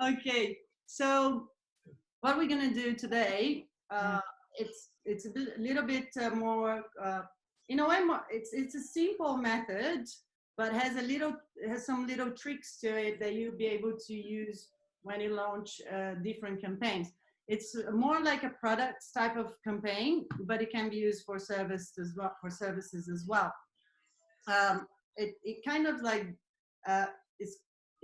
Okay, so what we're gonna do today, it's a little bit more, in a way, more, it's a simple method, but has some little tricks to it that you'll be able to use when you launch different campaigns. It's more like a product type of campaign, but it can be used for services as well. It kind of like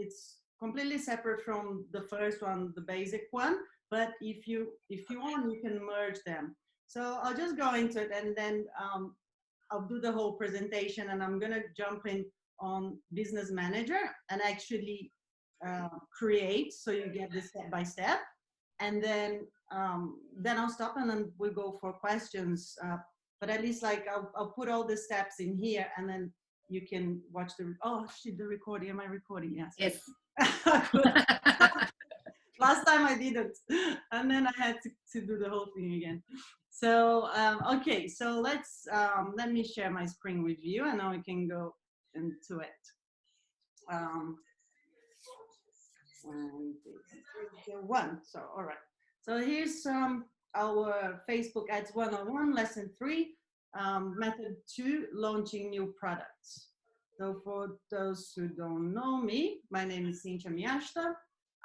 it's completely separate from the first one, the basic one. But if you want, you can merge them. So I'll just go into it, and then I'll do the whole presentation, and I'm gonna jump in on Business Manager and actually create, so you get this step by step, and then I'll stop, and then we'll go for questions. But at least like I'll put all the steps in here, and then you can watch the, oh shit, the recording. Am I recording? Yes. Yes. Last time I didn't, and then I had to do the whole thing again. So okay, so let me share my screen with you, and now we can go into it. One. So all right. So here's our Facebook Ads 101 lesson 3, method 2, launching new products. So for those who don't know me, my name is Cyntia Miyashita.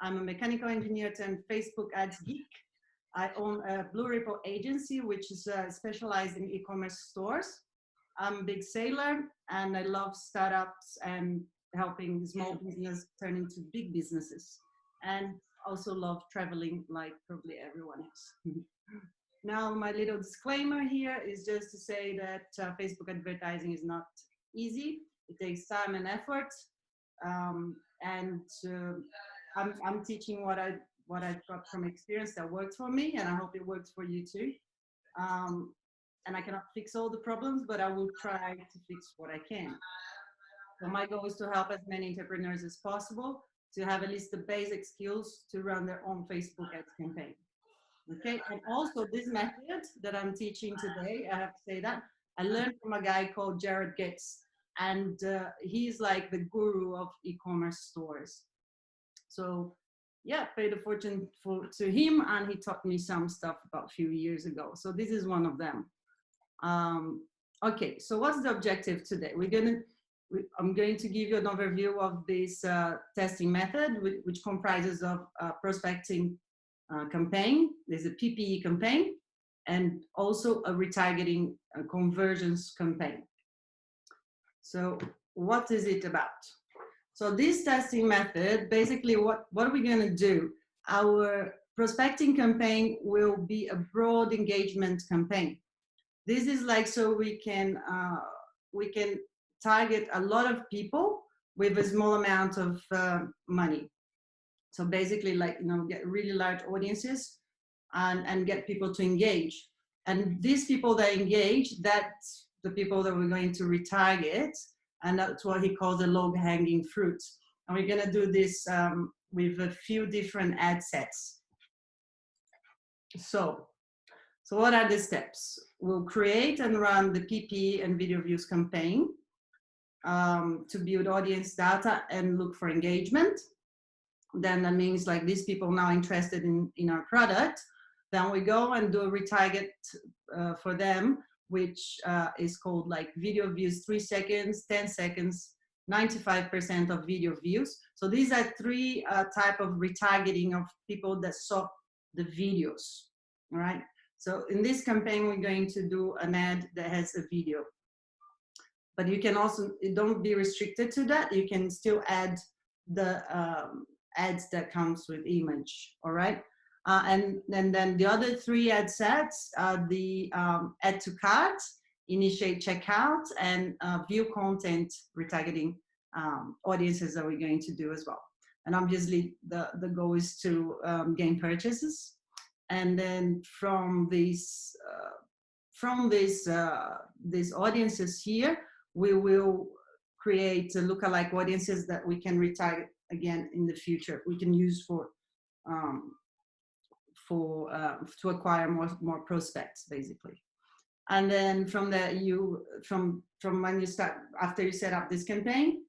I'm a mechanical engineer turned Facebook ads geek. I own a Blue Ripple agency, which is specialized in e-commerce stores. I'm a big sailor, and I love startups and helping small business turn into big businesses. And also love traveling like probably everyone else. Now, my little disclaimer here is just to say that Facebook advertising is not easy. It takes time and effort. I'm teaching what I've got from experience that worked for me, and I hope it works for you too. And I cannot fix all the problems, but I will try to fix what I can. So my goal is to help as many entrepreneurs as possible to have at least the basic skills to run their own Facebook ads campaign. Okay, and also this method that I'm teaching today, I have to say that I learned from a guy called Jared Goetz, and he's like the guru of e-commerce stores. So yeah, paid a fortune to him, and he taught me some stuff about a few years ago. So this is one of them. Okay, so what's the objective today? I'm going to give you an overview of this testing method, which comprises of prospecting campaign. There's a PPE campaign, and also a retargeting conversions campaign. So what is it about? So this testing method, basically what are we going to do? Our prospecting campaign will be a broad engagement campaign. This is like, so we can target a lot of people with a small amount of money. So basically, like, get really large audiences and get people to engage. And these people that engage, that's the people that we're going to retarget. And that's what he calls the low-hanging fruit. And we're going to do this with a few different ad sets. So what are the steps? We'll create and run the PPE and video views campaign to build audience data and look for engagement. Then that means like these people now interested in our product. Then we go and do a retarget for them, which is called like video views 3 seconds, 10 seconds, 95% of video views. So these are 3 type of retargeting of people that saw the videos, all right? So in this campaign, we're going to do an ad that has a video. But you can also, don't be restricted to that. You can still add the ads that comes with image, all right? And then the other 3 ad sets are the add to cart, initiate checkout, and view content retargeting audiences that we're going to do as well. And obviously the goal is to gain purchases. And then from these audiences here, we will create lookalike audiences that we can retarget again in the future. We can use to acquire more prospects, basically. And then from there, from when you start, after you set up this campaign,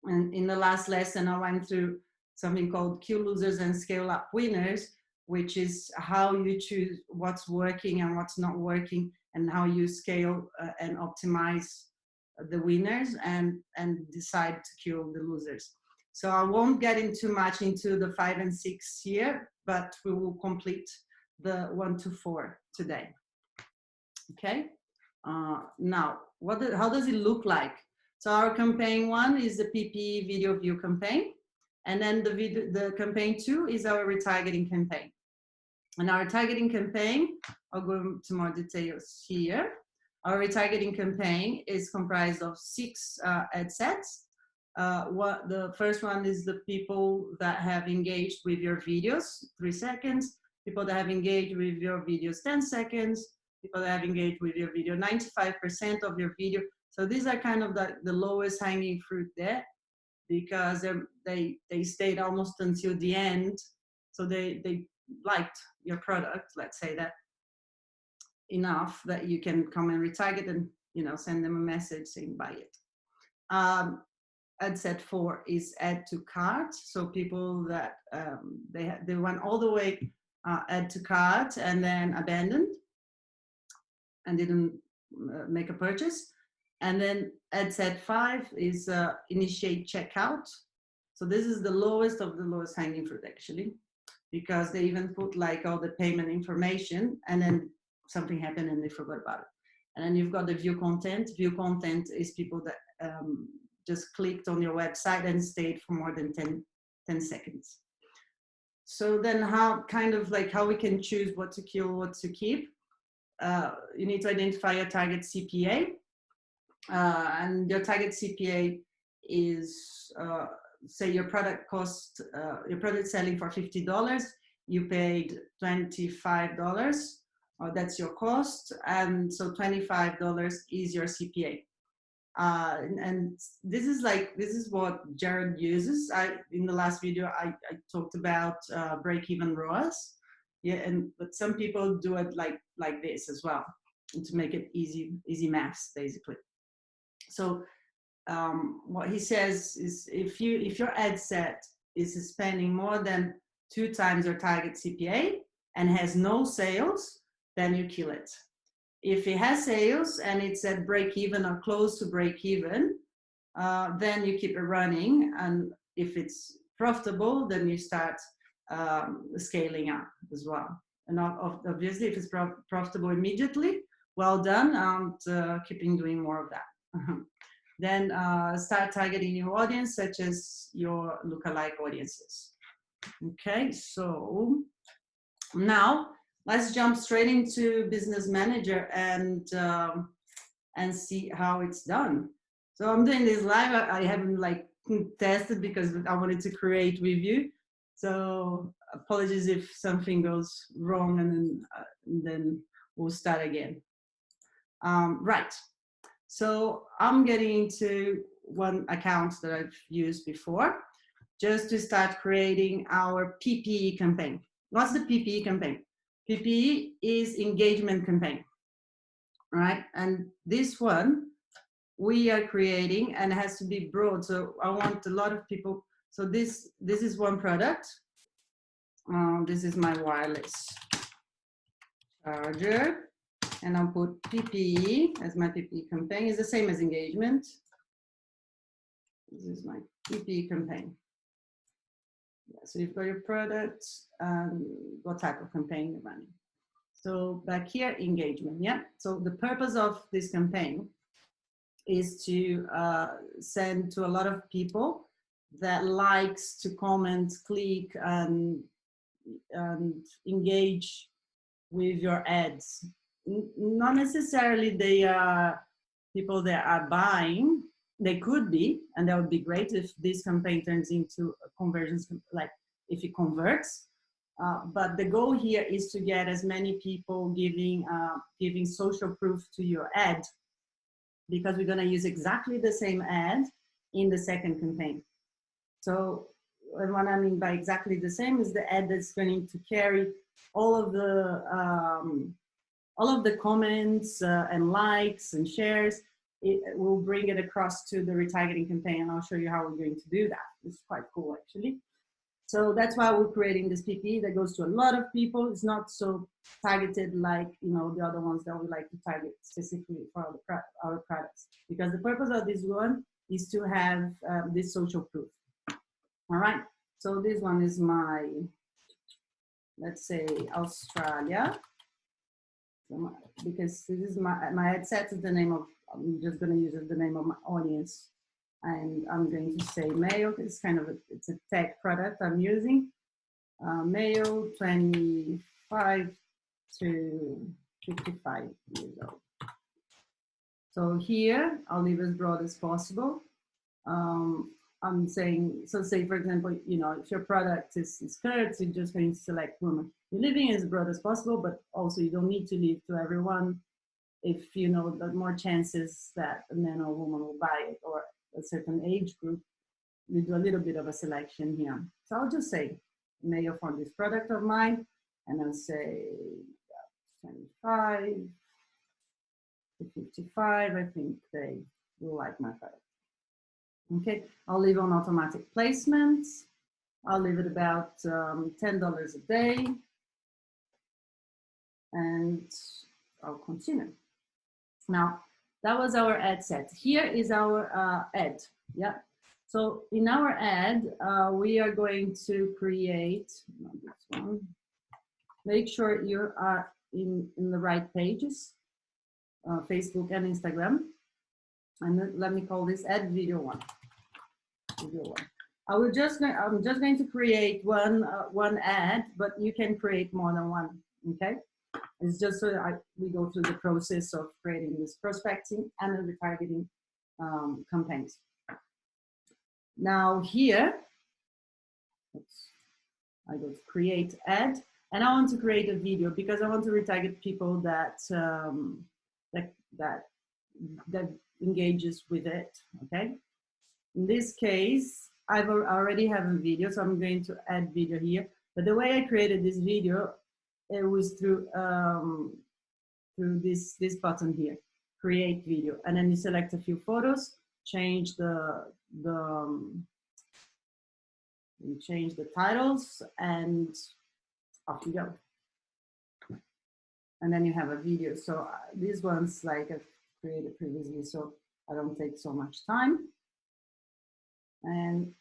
And in the last lesson, I went through something called Kill Losers and Scale Up Winners, which is how you choose what's working and what's not working, and how you scale and optimize the winners and decide to kill the losers. So I won't get into much into the 5 and 6 here, but we will complete the 1 to 4 today. Okay. Now, how does it look like? So our campaign 1 is the PPE video view campaign, and then the campaign 2 is our retargeting campaign. And our targeting campaign, I'll go into more details here. Our retargeting campaign is comprised of 6 ad sets. The first one is the people that have engaged with your videos, 3 seconds. People that have engaged with your videos, 10 seconds. People that have engaged with your video, 95% of your video. So these are kind of the lowest hanging fruit there, because they stayed almost until the end. So they liked your product, let's say that, enough that you can come and retarget and, you know, send them a message saying buy it. Ad set 4 is add to cart. So people that they went all the way add to cart and then abandoned and didn't make a purchase. And then ad set 5 is initiate checkout. So this is the lowest of the lowest hanging fruit, actually, because they even put like all the payment information and then something happened and they forgot about it. And then you've got the view content. View content is people that just clicked on your website and stayed for more than 10 seconds. So then how we can choose what to kill, what to keep. You need to identify your target CPA. And your target CPA is, say your product cost, your product selling for $50, you paid $25, that's your cost, and so $25 is your CPA. And this is what Jared uses. In the last video, I talked about break-even ROAS. Yeah, but some people do it like this as well, to make it easy maths, basically. So what he says is, if your ad set is spending more than 2 times your target CPA and has no sales, then you kill it. If it has sales and it's at break even or close to break even, then you keep it running. And if it's profitable, then you start scaling up as well. And obviously, if it's profitable immediately, well done, and keeping doing more of that. Then start targeting your audience, such as your lookalike audiences. Okay, so now let's jump straight into Business Manager and see how it's done. So I'm doing this live. I haven't tested because I wanted to create with you. So apologies if something goes wrong, and then we'll start again. Right. So I'm getting into one account that I've used before, just to start creating our PPE campaign. What's the PPE campaign? PPE is engagement campaign, right? And this one we are creating and has to be broad. So I want a lot of people. So this is one product. This is my wireless charger. And I'll put PPE as my PPE campaign. It's the same as engagement. This is my PPE campaign. Yeah, so you've got your product and what type of campaign you're running. So back here, engagement, yeah. So the purpose of this campaign is to send to a lot of people that likes to comment, click, and engage with your ads. Not necessarily they are people that are buying. They could be, and that would be great if this campaign turns into conversions, like if it converts. But the goal here is to get as many people giving social proof to your ad, because we're going to use exactly the same ad in the second campaign. So what I mean by exactly the same is the ad that's going to carry all of the comments and likes and shares it will bring it across to the retargeting campaign, and I'll show you how we're going to do that. It's quite cool, actually. So that's why we're creating this PPE that goes to a lot of people. It's not so targeted like, you know, the other ones that we like to target specifically for our products, because the purpose of this one is to have this social proof. All right, so this one is my, let's say, Australia, because this is my headset is the name of, I'm just going to use the name of my audience. And I'm going to say male. It's kind of it's a tech product I'm using. Male, 25 to 55 years old. So here I'll leave as broad as possible. I'm saying, so say for example, you know, if your product is skirts, you're just going to select women. You're leaving as broad as possible, but also you don't need to leave to everyone. If you know that more chances that a man or woman will buy it, or a certain age group, we do a little bit of a selection here. So I'll just say male for this product of mine, and I'll say 25 to 55. I think they will like my product. Okay, I'll leave on automatic placements. I'll leave it about $10 a day, and I'll continue. Now, that was our ad set. Here is our ad, yeah. So in our ad, we are going to create, not this one. Make sure you are in the right pages, Facebook and Instagram. And then let me call this ad video one. Video one. I'm just going to create one ad, but you can create more than one, okay? It's just so we go through the process of creating this prospecting and the retargeting campaigns. Now here, I go to create ad, and I want to create a video because I want to retarget people that that engages with it. Okay. In this case, I already have a video, so I'm going to add video here. But the way I created this video, it was through this button here, create video, and then you select a few photos, change the titles, and off you go. And then you have a video. So these ones, like I've created previously, so I don't take so much time. And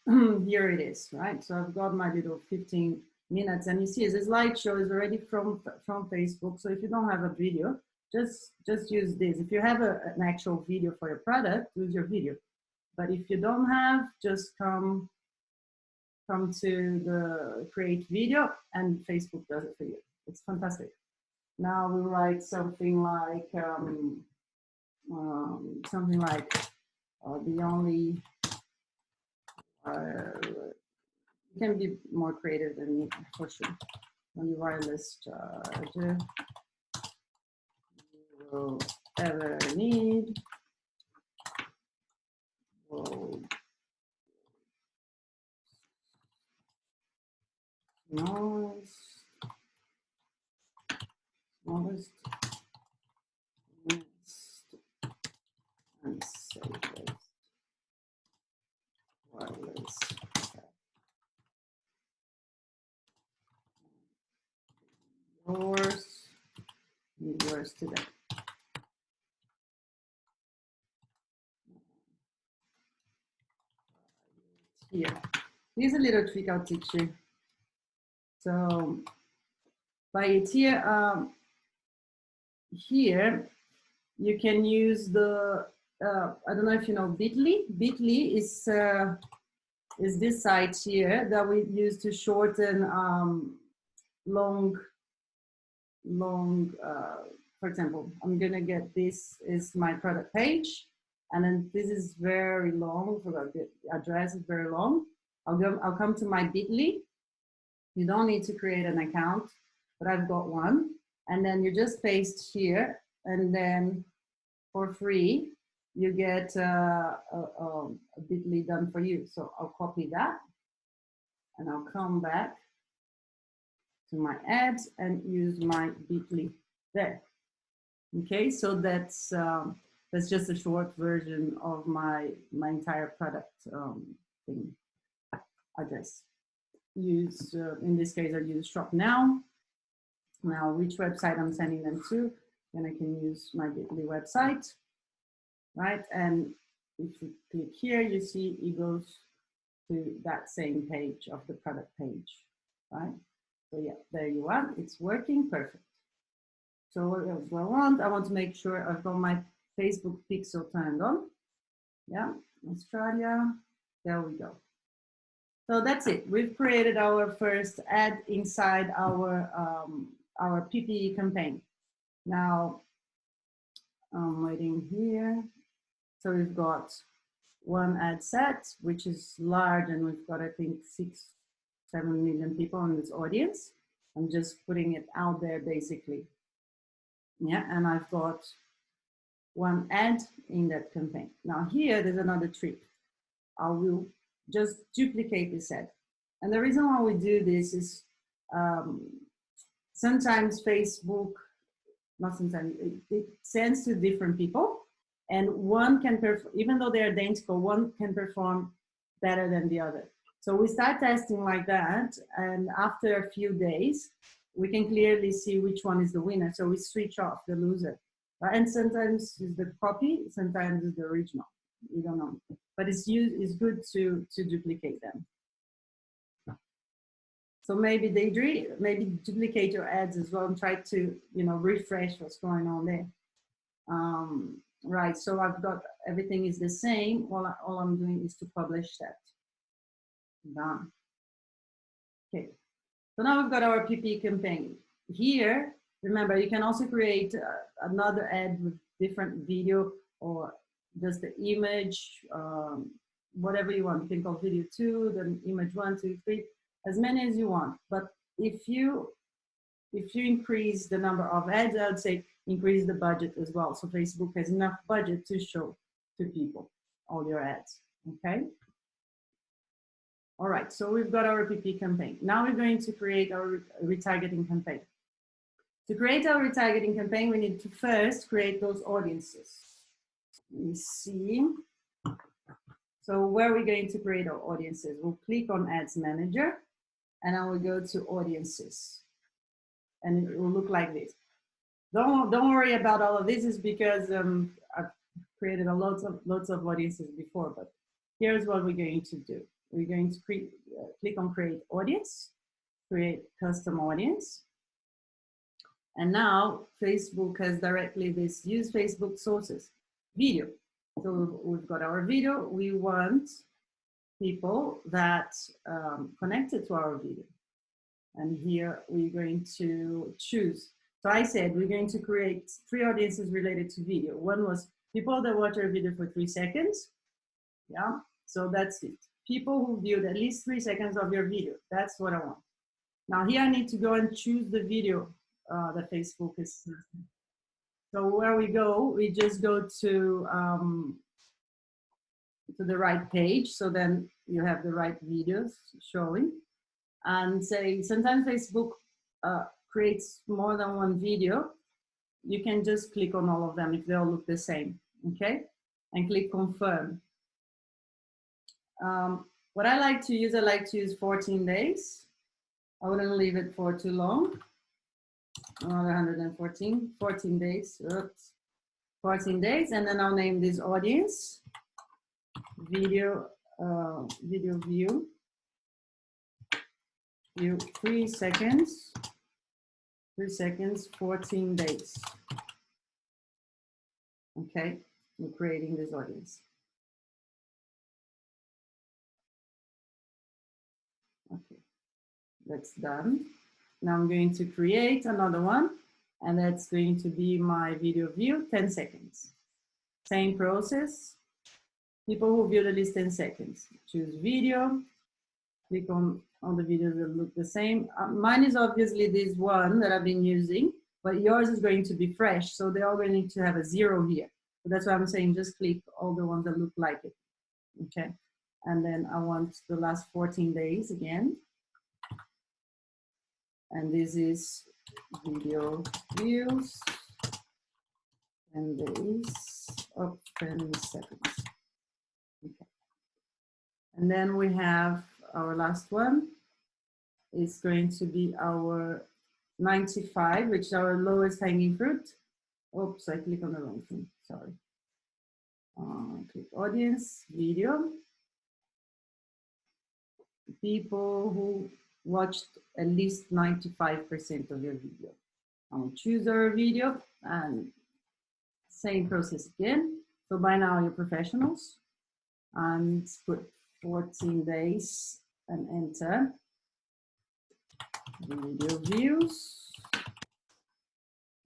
here it is, right? So I've got my little 15 minutes, and you see the slideshow is already from Facebook. So if you don't have a video, just use this. If you have an actual video for your product, use your video. But if you don't have, just come to the create video, and Facebook does it for you. It's fantastic. Now we write something like the only. You can be more creative than me, for sure. Only wireless charger you will ever need. Smallest and safest wireless. Yours today. Here, here's a little trick I'll teach you. So by it here, here you can use the I don't know if you know Bitly. Bitly is this site here that we use to shorten long. For example, I'm gonna get this is my product page, and then this is very long. So the address is very long. I'll come to my Bitly. You don't need to create an account, but I've got one. And then you just paste here, and then for free, you get a Bitly done for you. So I'll copy that, and I'll come back to my ads and use my Bitly there. Okay, so that's That's just a short version of my entire product thing address. Use, in this case, I use shop now. Now, which website I'm sending them to, then I can use my Bitly website, right? And if you click here, you see it goes to that same page of the product page, right? So yeah, there you are. It's working perfect. So what else do I want? I want to make sure I've got my Facebook pixel turned on. Yeah, Australia. There we go. So that's it. We've created our first ad inside our PPE campaign. Now, I'm waiting here. So we've got one ad set, which is large, and we've got, I think, 6-7 million people in this audience. I'm just putting it out there, basically. Yeah, and I've got one ad in that campaign. Now here, there's another trick. I will just duplicate this ad. And the reason why we do this is sometimes Facebook, not sometimes, it sends to different people, and one can perform, even though they're identical, one can perform better than the other. So we start testing like that, and after a few days, we can clearly see which one is the winner. So we switch off the loser, right? And sometimes it's the copy, sometimes it's the original. We don't know, but it's good to duplicate them. So maybe maybe duplicate your ads as well and try to, you know, refresh what's going on there. Right, so I've got, everything is the same. All I'm doing is to publish that. Done. Okay, so now we've got our PP campaign. Here, remember, you can also create another ad with different video or just the image, whatever you want. You can call video 2, then image 1, 2, 3, as many as you want. But if you increase the number of ads, I would say increase the budget as well. So Facebook has enough budget to show to people all your ads, okay? All right, so we've got our PP campaign. Now we're going to create our retargeting campaign. To create our retargeting campaign, we need to first create those audiences. Let me see. So where are we going to create our audiences? We'll click on Ads Manager, and I will go to Audiences. And it will look like this. Don't worry about all of this, is because I've created lots of audiences before, but here's what we're going to do. We're going to click on Create Audience, create Custom Audience. And now Facebook has directly this Use Facebook Sources, video. So we've got our video. We want people that connected to our video. And here we're going to choose. So I said we're going to create 3 audiences related to video. One was people that watch our video for 3 seconds. Yeah, so that's it. People who viewed at least 3 seconds of your video. That's what I want. Now here I need to go and choose the video that Facebook is. So where we go, we just go to the right page. So then you have the right videos showing. And say, sometimes Facebook creates more than one video. You can just click on all of them if they all look the same, okay? And click confirm. What I like to use 14 days. I wouldn't leave it for too long. 14 days, oops. 14 days, and then I'll name this audience, video view 3 seconds, 14 days. Okay, we're creating this audience. Okay, that's done. Now I'm going to create another one, and that's going to be my video view, 10 seconds. Same process. People who viewed at least 10 seconds. Choose video, click on the videos that look the same. Mine is obviously this one that I've been using, but yours is going to be fresh, so they're all going to have a 0 here. So that's why I'm saying just click all the ones that look like it, okay? And then I want the last 14 days again. And this is video views, and days Oh, 10 seconds. Okay. And then we have our last one. It's going to be our 95, which is our lowest hanging fruit. Oops, I click on the wrong thing, sorry. Click audience, video. People who watched at least 95% of your video. I'll choose our video and same process again. So by now you're professionals, and put 14 days and enter. Video views,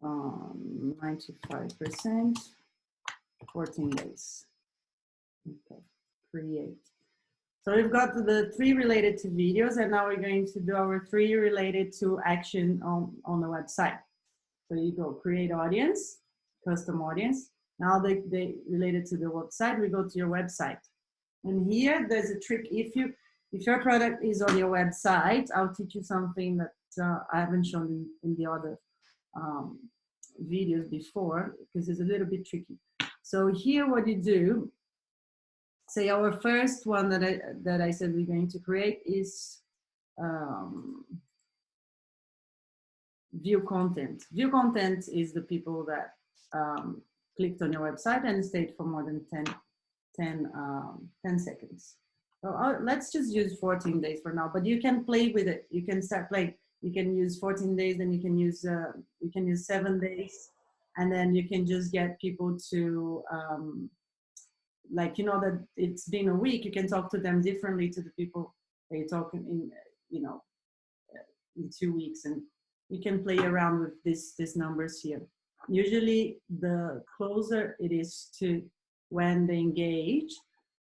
95%, 14 days. Okay, create. So we've got the 3 related to videos, and now we're going to do our 3 related to action on the website. So you go create audience, custom audience. Now they related to the website, we go to your website. And here there's a trick. If your product is on your website, I'll teach you something that I haven't shown in the other videos before, because it's a little bit tricky. So here what you do, say our first one that I said we're going to create is view content. View content is the people that clicked on your website and stayed for more than 10 seconds. So let's just use 14 days for now, but you can play with it. You can start playing. You can use 14 days, then you can use 7 days, and then you can just get people to like, you know, that it's been a week, you can talk to them differently to the people that you're talking in, you know, in 2 weeks, and you can play around with these numbers here. Usually the closer it is to when they engage,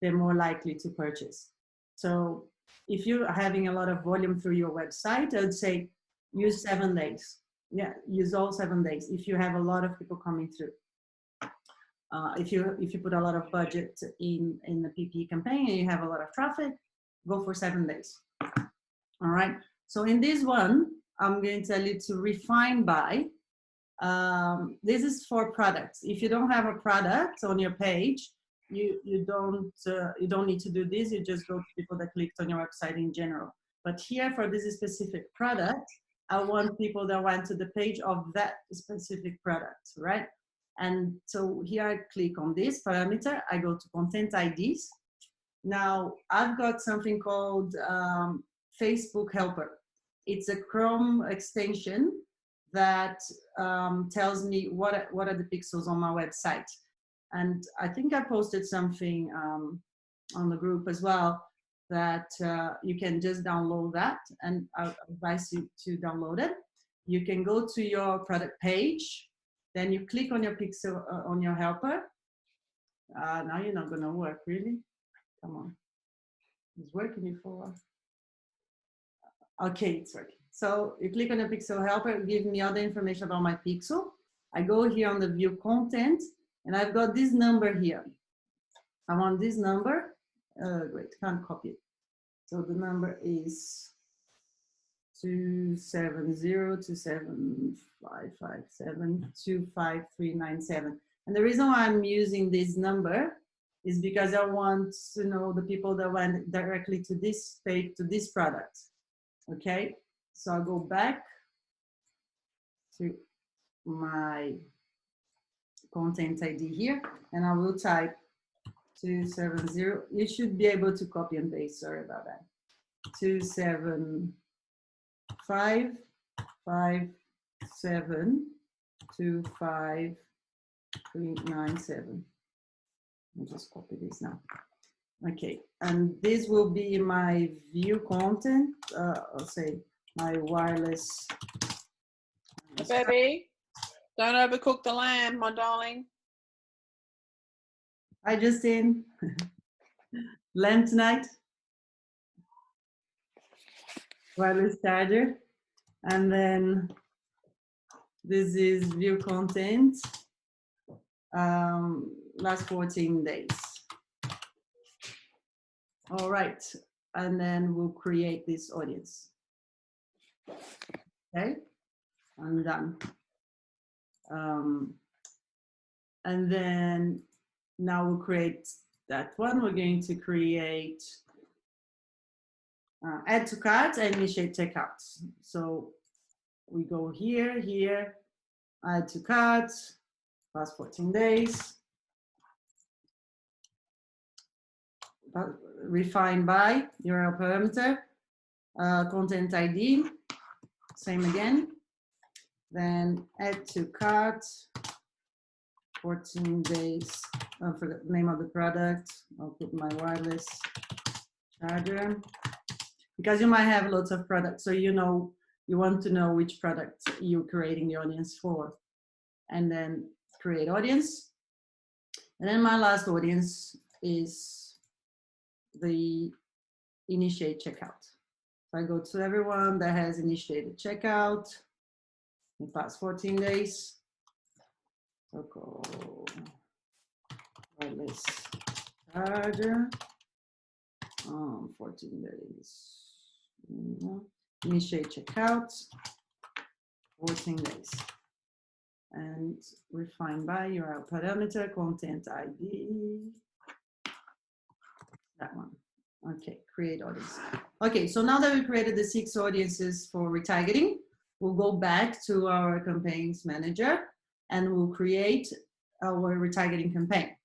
they're more likely to purchase. So if you're having a lot of volume through your website, I would say use 7 days. Yeah, use all 7 days if you have a lot of people coming through. If you put a lot of budget in the PPE campaign and you have a lot of traffic, go for 7 days. All right. So in this one, I'm going to tell you to refine by. This is for products. If you don't have a product on your page, you don't need to do this. You just go to people that clicked on your website in general. But here for this specific product, I want people that went to the page of that specific product, right? And so here I click on this parameter. I go to content IDs. Now I've got something called Facebook Helper. It's a Chrome extension that tells me what are the pixels on my website. And I think I posted something on the group as well that you can just download that, and I advise you to download it. You can go to your product page, then you click on your pixel on your helper. Now you're not gonna work, really? Come on, it's working before. Okay, it's working. So you click on the pixel helper, give me all the information about my pixel. I go here on the view content, and I've got this number here. I want this number. Great, can't copy it. So the number is 2702755725397. And the reason why I'm using this number is because I want to know the people that went directly to this page, to this product. Okay, so I'll go back to my content ID here, and I will type 270. You should be able to copy and paste, sorry about that. 27557253997. I'll just copy this now. Okay, and this will be my view content. I'll say my wireless. Baby, don't overcook the lamb, my darling. Hi, Justin. Lamb tonight. Wireless charger. And then this is view content. Last 14 days. All right, and then we'll create this audience. Okay, I'm done. And then now we'll create that one. We're going to create add to cart and initiate checkout. So we go here, here, add to cart, past 14 days, refine by URL parameter, content ID, same again. Then add to cart, 14 days, I forgot the name of the product. I'll put my wireless charger. Because you might have lots of products, so you want to know which product you're creating the audience for. And then create audience. And then my last audience is the initiate checkout. So I go to everyone that has initiated checkout in the past 14 days. So go wireless charger, 14 days. Initiate checkout, 14 days. And refine by URL parameter, content ID, that one. Okay, create audience. Okay, so now that we created the 6 audiences for retargeting, we'll go back to our campaigns manager and we'll create our retargeting campaign.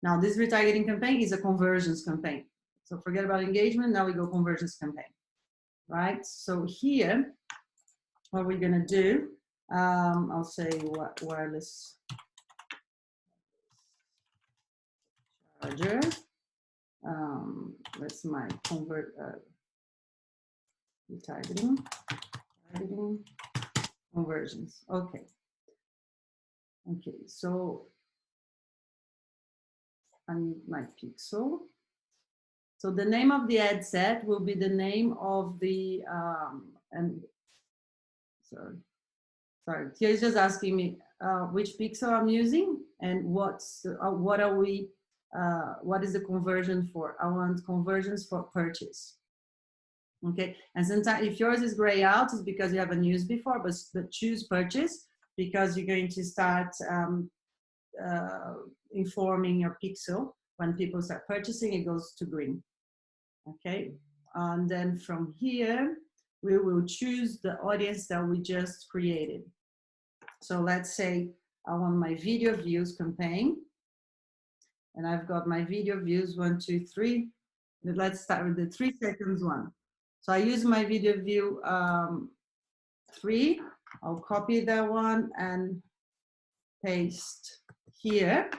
Now this retargeting campaign is a conversions campaign. So forget about engagement, now we go conversions campaign, right? So here, what we're gonna do, I'll say wireless charger. That's my retargeting conversions. Okay. Okay, so I need my pixel. So the name of the ad set will be the name of the sorry, he's just asking me which pixel I'm using and what is the conversion for? I want conversions for purchase. Okay, and sometimes if yours is gray out, it's because you haven't used before, but choose purchase because you're going to start informing your pixel when people start purchasing, it goes to green. Okay, and then from here, we will choose the audience that we just created. So let's say I want my video views campaign, and I've got my video views 1, 2, 3. Let's start with the 3 seconds one. So I use my video view 3. I'll copy that one and paste here,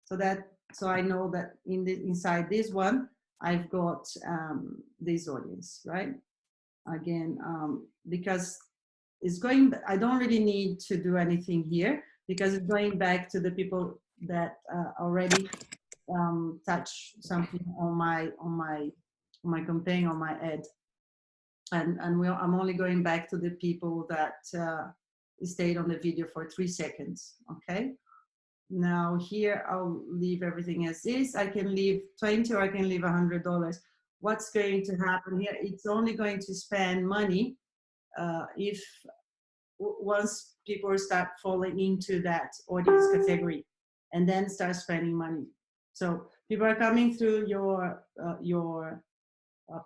so I know that inside this one I've got this audience, right? Again, because it's going, I don't really need to do anything here because it's going back to the people that already touch something on my campaign, on my ad, and I'm only going back to the people that stayed on the video for 3 seconds. Okay, now here I'll leave everything as is. I can leave 20 or I can leave $100. What's going to happen here? It's only going to spend money if once people start falling into that audience category and then start spending money. So people are coming through your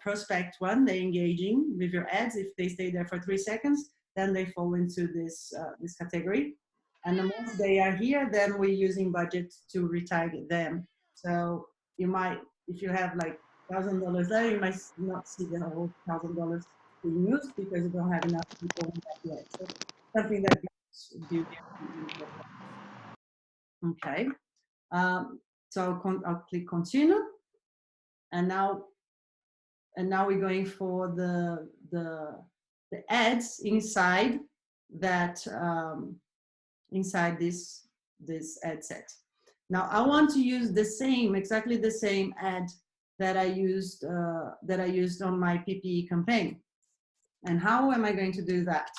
prospect one, they're engaging with your ads. If they stay there for 3 seconds, then they fall into this this category. And the more they are here, then we're using budget to retarget them. So you might, if you have like $1,000 there, you might not see the whole $1,000 being used because you don't have enough people in that yet. So something that you do. Okay. So I'll click continue, and now we're going for the ads inside that inside this ad set. Now I want to use the same, exactly the same ad that I used on my PPE campaign. And how am I going to do that?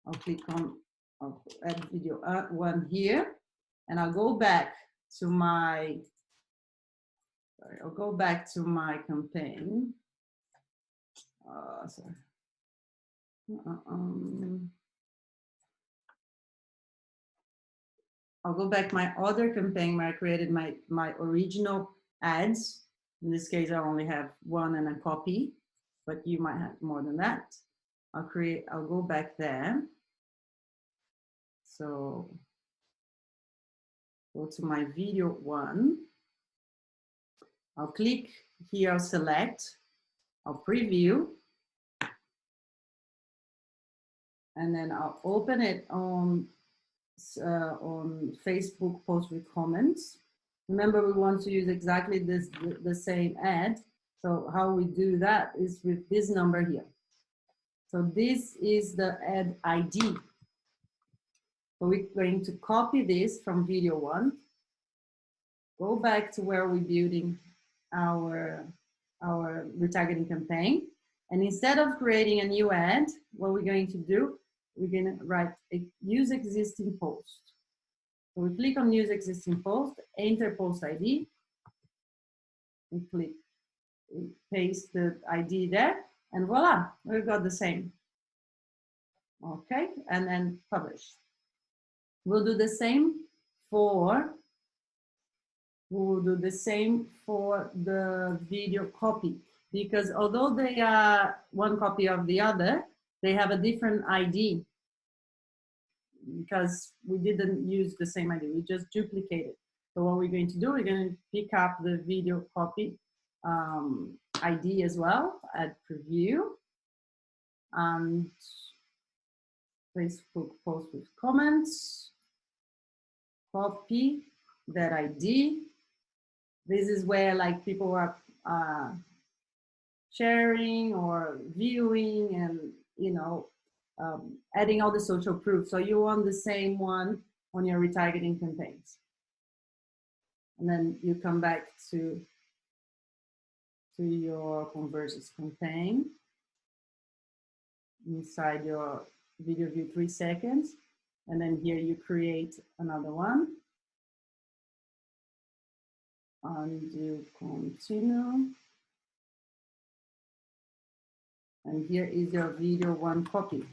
I'll click on add video one here, and I'll go back to my campaign. Sorry. I'll go back my other campaign where I created my original ads. In this case, I only have one and a copy, but you might have more than that. I'll go back there. So go to my video one. I'll click here, I'll select, I'll preview, and then I'll open it on Facebook post with comments. Remember, we want to use exactly the same ad. So how we do that is with this number here. So this is the ad ID. So we're going to copy this from video one, go back to where we're building our retargeting campaign. And instead of creating a new ad, what we're going to do, we're going to write a use existing post. So we click on use existing post, enter post ID, and click, paste the ID there, and voila, we've got the same. Okay, and then publish. We'll do the same for the video copy, because although they are one copy of the other, they have a different ID because we didn't use the same ID, we just duplicated. So what we're going to do, we're going to pick up the video copy ID as well, add preview, and Facebook post with comments, copy that ID. This is where like people are sharing or viewing and, you know, adding all the social proof. So you want the same one on your retargeting campaigns. And then you come back to your conversions campaign inside your video view 3 seconds. And then here you create another one. And you continue. And here is your video one copy.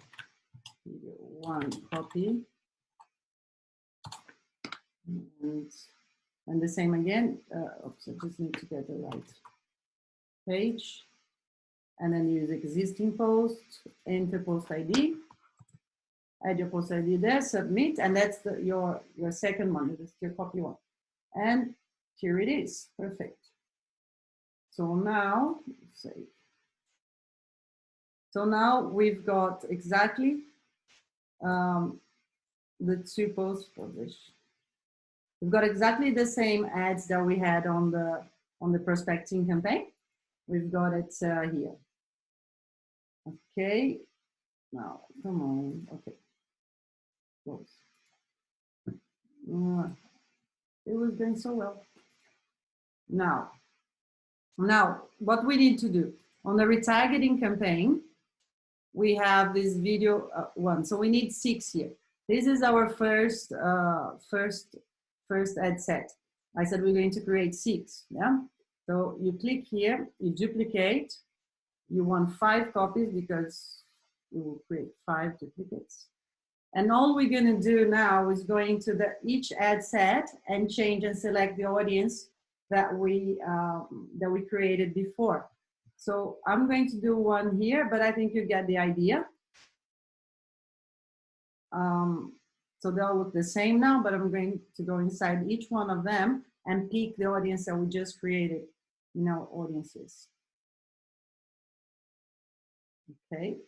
Video one copy. And the same again. Oops, I just need to get the right page. And then use existing post, enter post ID. Add your post ID there, submit, and that's your second one. That's your copy one. And here it is, perfect. So now, let's see. So now we've got exactly the two posts published. We've got exactly the same ads that we had on the prospecting campaign. We've got it here. Okay, now come on. Okay, close. It was going so well. Now, what we need to do on the retargeting campaign, we have this video one. So we need 6 here. This is our first ad set. I said we're going to create 6. Yeah. So you click here, you duplicate. You want 5 copies because you will create 5 duplicates. And all we're going to do now is going to each ad set and change and select the audience that we created before. So I'm going to do one here, but I think you get the idea. So they'll look the same now, but I'm going to go inside each one of them and pick the audience that we just created in our audiences. Okay,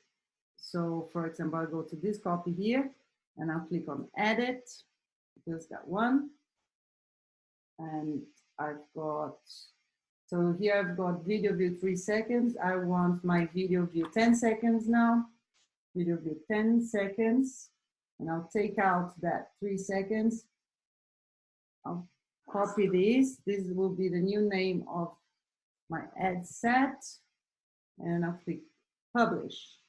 so for example, I'll go to this copy here and I'll click on edit, just that one. And I've got, so here I've got video view 3 seconds. I want my video view 10 seconds now. Video view 10 seconds. And I'll take out that 3 seconds. I'll copy this. This will be the new name of my ad set. And I'll click publish.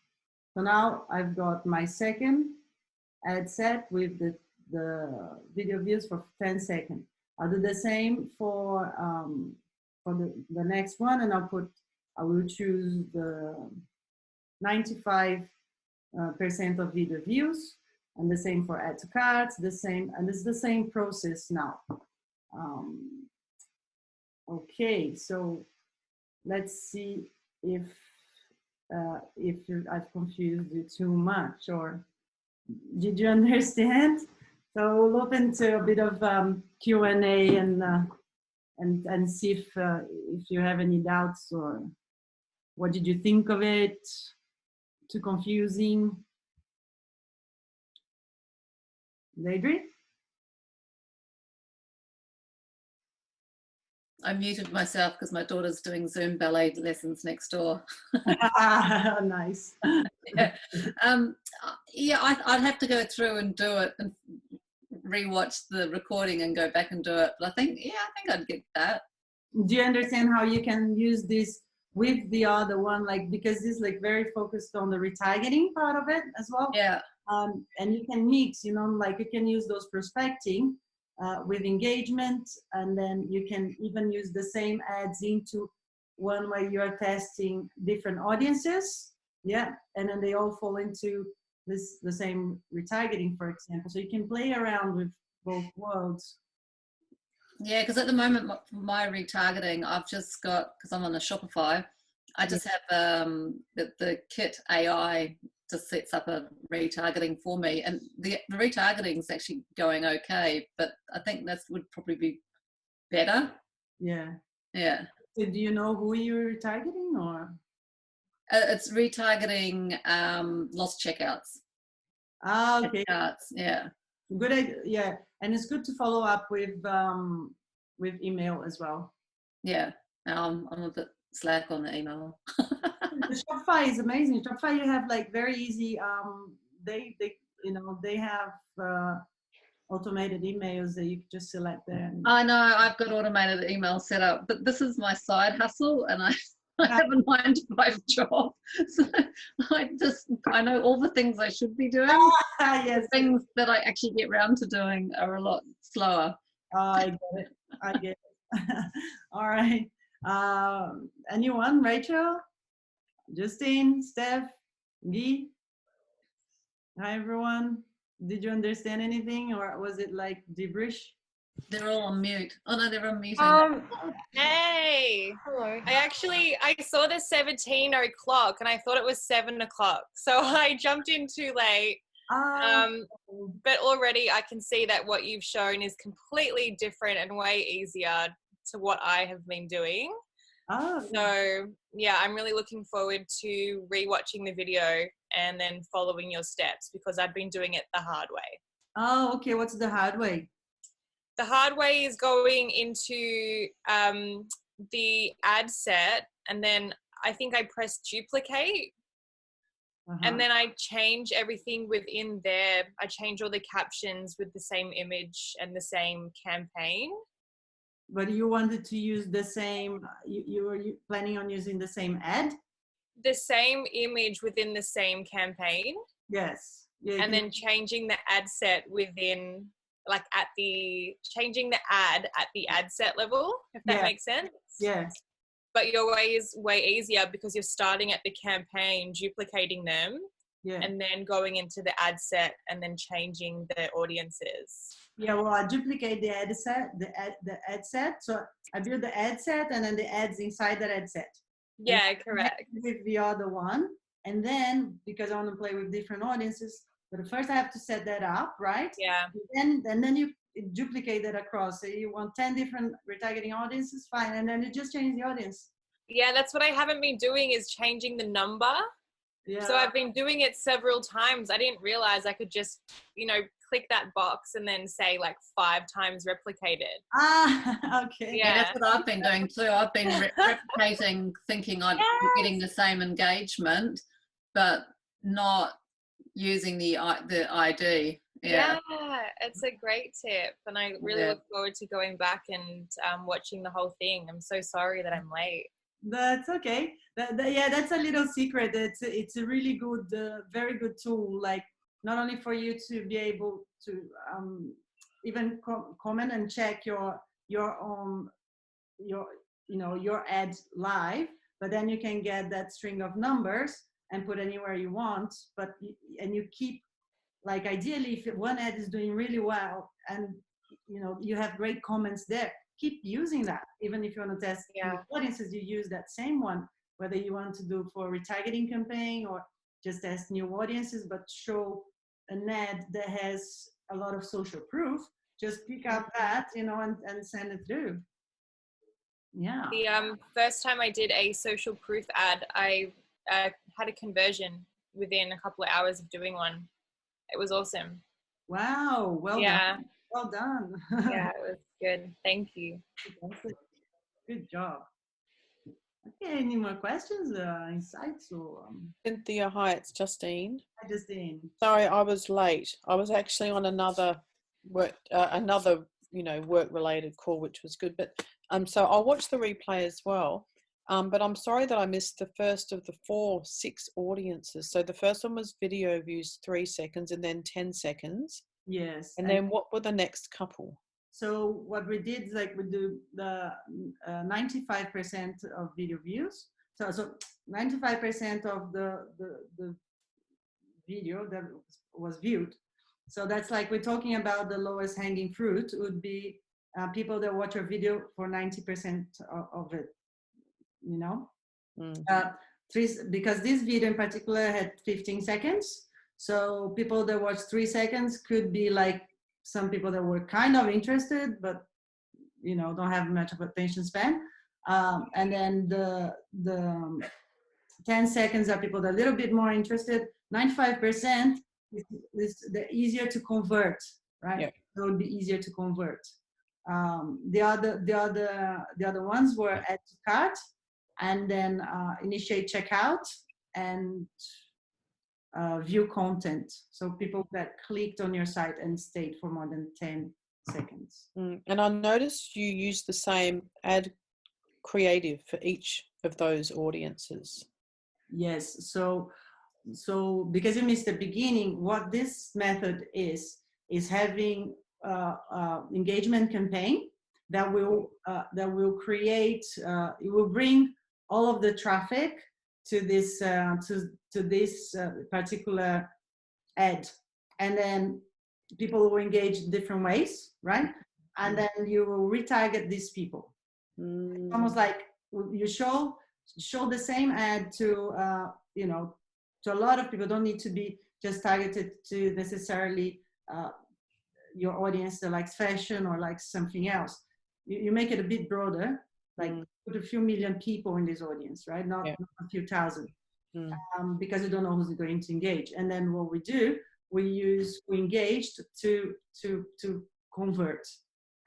So now I've got my second ad set with the video views for 10 seconds. I'll do the same for the next one, and I will choose the 95% of video views. and the same for add to carts, the same, and it's the same process now. Okay, so let's see if I've confused you too much, or did you understand? So we'll open to a bit of Q&A and see if you have any doubts, or what did you think of it? Too confusing? Deidre? I muted myself because my daughter's doing Zoom ballet lessons next door. Nice. Yeah, I'd have to go through and do it and rewatch the recording and go back and do it. But I think I'd get that. Do you understand how you can use this with the other one? Like, because this is like very focused on the retargeting part of it as well. Yeah. And you can mix, like you can use those prospecting with engagement, and then you can even use the same ads into one where you're testing different audiences. Yeah, and then they all fall into the same retargeting, for example. So you can play around with both worlds. Yeah, because at the moment, my retargeting, I've just got, because I'm on a Shopify, I just have the Kit AI just sets up a retargeting for me, and the retargeting is actually going okay, but I think that would probably be better. Yeah. So do you know who you're targeting, or? It's retargeting lost checkouts. Okay. Checkouts, yeah. Good idea. Yeah, and it's good to follow up with email as well. Yeah, I'm a bit slack on the email. The Shopify is amazing. Shopify, you have like very easy. They have automated emails that you can just select there. I know, I've got automated email set up, but this is my side hustle, and I have a 9-to-5 job, so I know all the things I should be doing. Yes. The things that I actually get around to doing are a lot slower. I get it. All right. Anyone? Rachel, Justine, Steph, Guy. Hi everyone. Did you understand anything, or was it like gibberish? They're all on mute. Oh no, they're on mute. Hey. Hello. I saw the 17 o'clock and I thought it was 7 o'clock. So I jumped in too late. But already I can see that what you've shown is completely different and way easier to what I have been doing. So yeah, I'm really looking forward to rewatching the video and then following your steps, because I've been doing it the hard way. Oh, okay. What's the hard way? The hard way is going into the ad set, and then I think I press duplicate, and then I change everything within there. I change all the captions with the same image and the same campaign. But you wanted to use the same, you were planning on using the same ad? The same image within the same campaign. Yes. Yeah, and then changing the ad set within, like changing the ad at the ad set level, if that makes sense. Yes. But your way is way easier because you're starting at the campaign, duplicating them, and then going into the ad set and then changing the audiences. Yeah, well, I duplicate the ad set. So I build the ad set and then the ads inside that ad set. Yeah, correct. With the other one. And then, because I want to play with different audiences, but first I have to set that up, right? Yeah. And then you duplicate that across. So you want 10 different retargeting audiences, fine. And then you just change the audience. Yeah, that's what I haven't been doing, is changing the number. Yeah. So I've been doing it several times. I didn't realize I could just, click that box and then say like 5 times replicated. Okay. Yeah, that's what I've been doing too. I've been replicating, thinking I'm getting the same engagement, but not using the ID. Yeah, it's a great tip, and I really look forward to going back and watching the whole thing. I'm so sorry that I'm late. That's okay. That's a little secret. It's a really good, very good tool. Like, not only for you to be able to even comment and check your ad live, but then you can get that string of numbers and put anywhere you want. And you keep like ideally, if one ad is doing really well and you have great comments there, keep using that. Even if you want to test new audiences, you use that same one, whether you want to do for retargeting campaign or just test new audiences, but show an ad that has a lot of social proof. Just pick up that, and send it through. Yeah. The first time I did a social proof ad, I had a conversion within a couple of hours of doing one. It was awesome. Wow. Well done. Well done. Yeah, it was good. Thank you. Good job. Okay, any more questions, insights? Or, Cynthia, hi, it's Justine. Hi, Justine. Sorry, I was late. I was actually on another work, work-related call, which was good. But so I'll watch the replay as well. But I'm sorry that I missed the first of the 6 audiences. So the first one was video views 3 seconds and then 10 seconds. Yes. And then what were the next couple? So what we did is like we do the 95% of video views. So 95% of the video that was viewed. So that's like we're talking about the lowest hanging fruit would be people that watch your video for 90% of it. Because this video in particular had 15 seconds. So people that watch 3 seconds could be like some people that were kind of interested, but don't have much of attention span. And then the 10 seconds are people that are a little bit more interested. 95% is the easier to convert, right? Yeah. So it would be easier to convert. The other ones were add to cart, and then initiate checkout and view content. So people that clicked on your site and stayed for more than 10 seconds. And I noticed you used the same ad creative for each of those audiences. Yes. So because you missed the beginning, what this method is having engagement campaign that will create, it will bring all of the traffic to this particular ad, and then people will engage different ways, right? And then you will retarget these people. Almost like you show the same ad to to a lot of people. Don't need to be just targeted to necessarily your audience that likes fashion or likes something else. You make it a bit broader, like put a few million people in this audience, right? Not a few thousand, because you don't know who's going to engage. And then what we do, we engage to convert,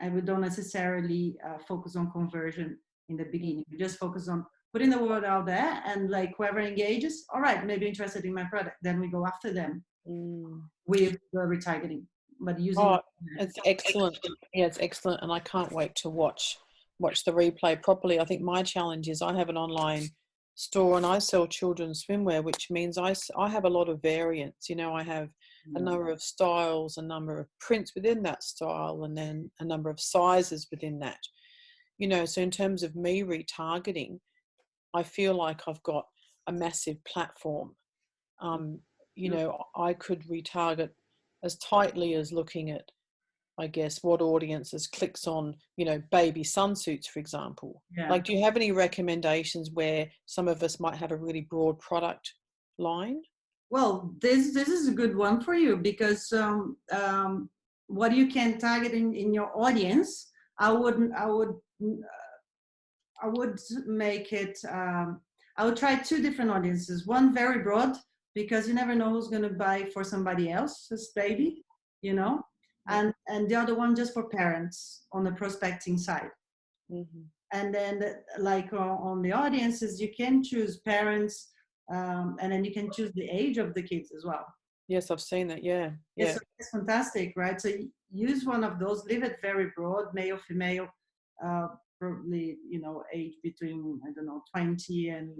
and we don't necessarily focus on conversion in the beginning. We just focus on putting the word out there, and like whoever engages, all right, maybe interested in my product, then we go after them with the retargeting. But using it's excellent. Yeah, it's excellent, and I can't wait to watch the replay properly. I think my challenge is I have an online store and I sell children's swimwear, which means I have a lot of variants. I have a number of styles, a number of prints within that style, and then a number of sizes within that. So in terms of me retargeting, I feel like I've got a massive platform. I could retarget as tightly as looking at, I guess, what audiences clicks on, baby sunsuits, for example. Yeah. Like, do you have any recommendations where some of us might have a really broad product line? Well, this is a good one for you, because what you can target in your audience, I would make it, I would try 2 different audiences. One very broad, because you never know who's going to buy for somebody else's baby, and the other one just for parents on the prospecting side. And then like on the audiences, you can choose parents, and then you can choose the age of the kids as well. Yes, I've seen that. Yeah. So it's fantastic, right? So use one of those, leave it very broad, male, female, probably, age between, 20 and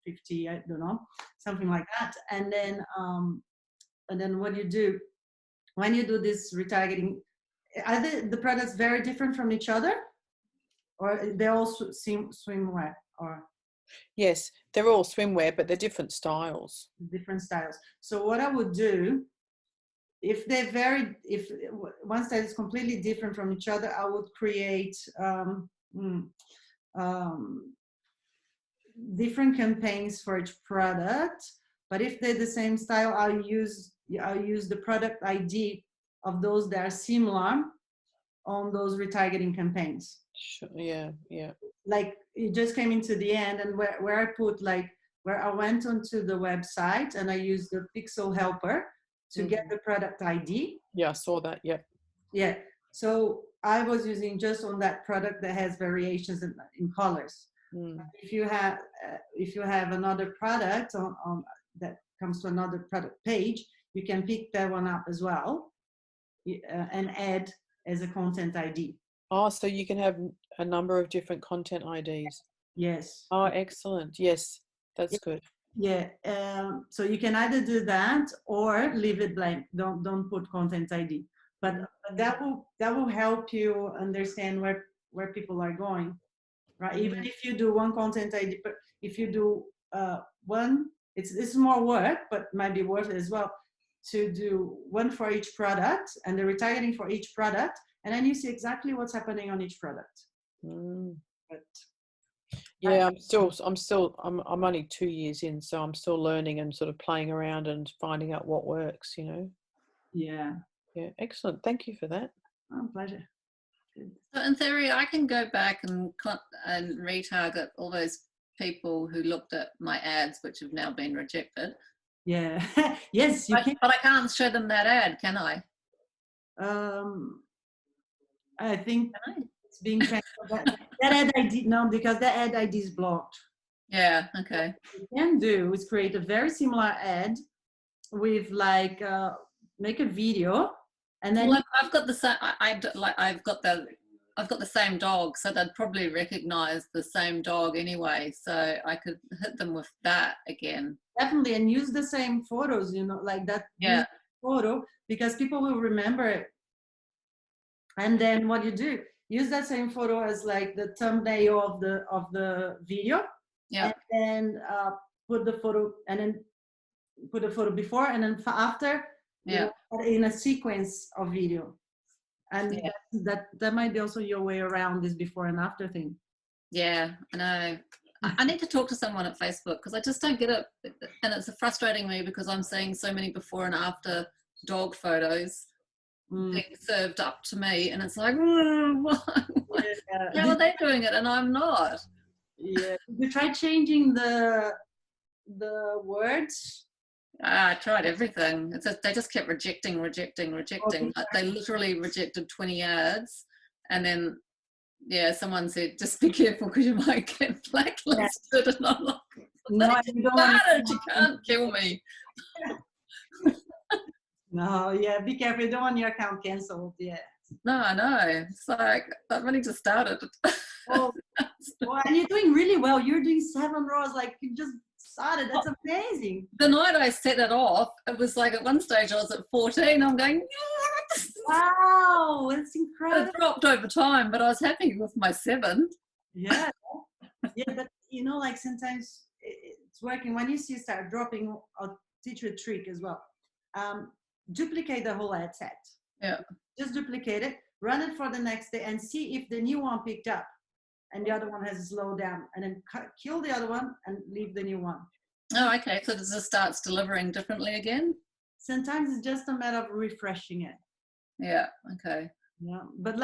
50, I don't know, something like that. And then what you do when you do this retargeting, are the products very different from each other, or they all swimwear? Or yes, they're all swimwear, but they're different styles. So what I would do if they're very, if one style is completely different from each other, I would create different campaigns for each product. But if they're the same style, I'll use the product ID of those that are similar on those retargeting campaigns. Sure. Yeah, yeah. Like it just came into the end, and where I put like, where I went onto the website and I used the pixel helper to get the product ID. Yeah, I saw that. Yep. Yeah. So I was using just on that product that has variations in colors. If you have another product on that comes to another product page, you can pick that one up as well and add as a content ID. Oh, so you can have a number of different content IDs. Yes. Oh, excellent. Yes, that's good. Yeah. So you can either do that or leave it blank. Don't put content ID. But that will help you understand where people are going. Right. Even if you do one content ID, but if you do one, it's more work, but might be worth it as well to do one for each product and the retargeting for each product, and then you see exactly what's happening on each product. But yeah, I'm only 2 years in, so I'm still learning and sort of playing around and finding out what works. Yeah. Yeah, excellent. Thank you for that. Oh, pleasure. So in theory, I can go back and retarget all those people who looked at my ads, which have now been rejected. Yeah. Yes, you can. But I can't show them that ad, can I? I think it's being transferred. That ad ID, no, because that ad ID is blocked. Yeah. Okay. What you can do is create a very similar ad with like make a video, and then I've got the same. I've got the same dog, so they'd probably recognize the same dog anyway. So I could hit them with that again. Definitely, and use the same photos. Like that. Yeah. Photo, because people will remember it. And then what you do, use that same photo as like the thumbnail of the video. Yeah. And then put the photo, and then put the photo before and then after. Yeah. In a sequence of video. And that might be also your way around this before and after thing. Yeah, I know. I need to talk to someone at Facebook because I just don't get it. And it's frustrating me because I'm seeing so many before and after dog photos being served up to me. And it's like, how are they doing it? And I'm not. Yeah. You try changing the words. I tried everything. They just kept rejecting. Okay. They literally rejected 20 ads. And then, someone said, just be careful because you might get blacklisted. And I'm like, no, you can't kill me. No, yeah, be careful. You don't want your account cancelled. Yeah. No, I know. It's like, I've only just started. Well, and you're doing really well. You're doing 7 rows. Like, you just started. That's amazing. The night I set it off, it was like at one stage I was at 14. I'm going, yes! Wow, it's incredible. It dropped over time, but I was happy with my 7. Yeah. Yeah, but like sometimes it's working. When you see start dropping, I'll teach you a trick as well. Duplicate the whole ad set. Yeah. Just duplicate it, run it for the next day and see if the new one picked up and the other one has slowed down, and then kill the other one and leave the new one. Oh, okay. So does it starts delivering differently again? Sometimes it's just a matter of refreshing it. Yeah. Okay. Yeah. But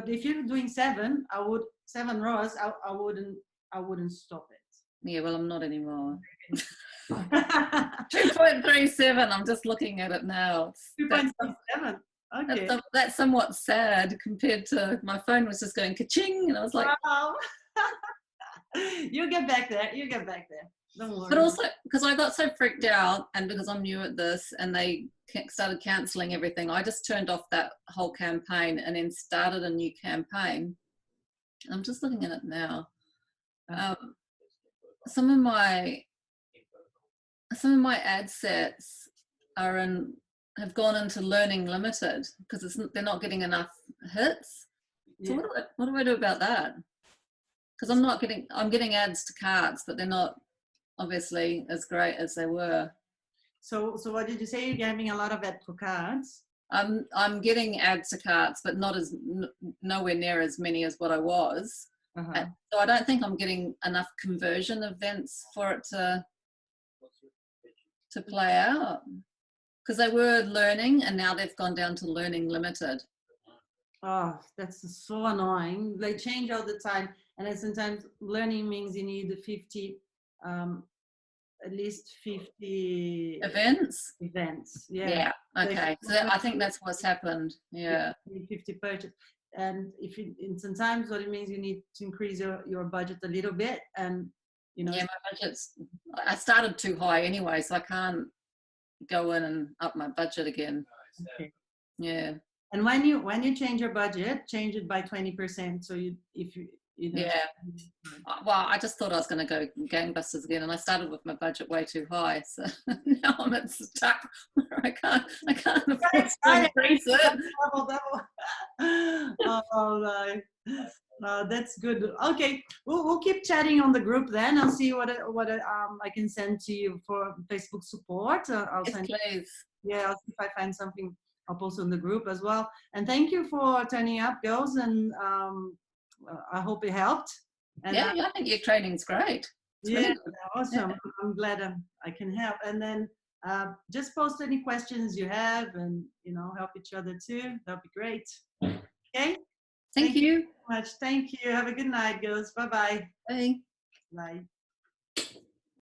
if you're doing 7 rows, I wouldn't stop it. Yeah. Well, I'm not anymore. 2.37. I'm just looking at it now. 2.37. Okay. That's somewhat sad compared to my phone was just going ka-ching, and I was like, wow. You'll get back there. Don't worry. But also because I got so freaked out, and because I'm new at this, and they started cancelling everything, I just turned off that whole campaign and then started a new campaign. I'm just looking at it now. Some of my ad sets have gone into learning limited because they're not getting enough hits. So what do I do about that? Because I'm getting ads to carts, but they're not obviously as great as they were. So what did you say? You're having a lot of add to carts. I'm getting add to carts, but not as nowhere near as many as what I was. So I don't think I'm getting enough conversion events for it to play out, because they were learning and now they've gone down to learning limited. Oh, that's so annoying. They change all the time, and then sometimes learning means you need 50, at least 50 events. Yeah. Okay. So I think that's what's happened. Yeah. 50 purchase, and sometimes what it means, you need to increase your budget a little bit, and you know. Yeah, my budget's. I started too high anyway, so I can't go in and up my budget again. Okay. Yeah. And when you change your budget, change it by 20%. So you know. Yeah. Well, I just thought I was going to go gangbusters again, and I started with my budget way too high, so now I'm stuck where I can't afford to increase it. Oh, no, that's good. Okay, we'll keep chatting on the group then. I'll see what I can send to you for Facebook support. I'll Yes, send. please. Yeah, I'll see if I find something. I'll post on the group as well. And thank you for turning up, girls. And I hope it helped. And yeah, I think your training's great. It's yeah, really good. awesome. Yeah. I'm glad I can help. And then just post any questions you have, and help each other too. That'd be great. Okay. Thank you So much. Thank you. Have a good night, girls. Bye-bye. Bye. Bye.